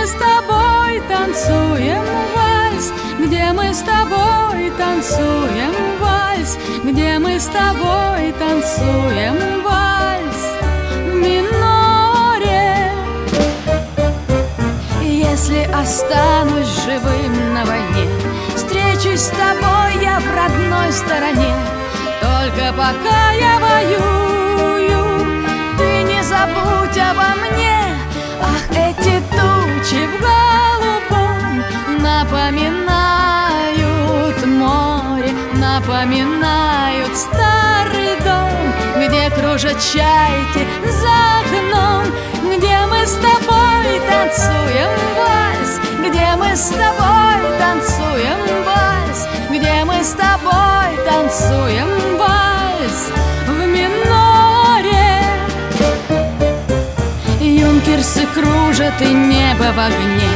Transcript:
с тобой танцуем вальс, где мы с тобой танцуем вальс, где мы с тобой танцуем вальс в миноре. Если останусь живым на войне, встречусь с тобой я в родной стороне. Только пока я воюю, ты не забудь обо мне. Ах, эти тучи в голубом напоминают море, напоминают старый дом, где кружат чайки за окном, где мы с тобой танцуем вальс, где мы с тобой танцуем вальс, где мы с тобой танцуем вальс в миноре. Юнкерсы кружат и небо в огне,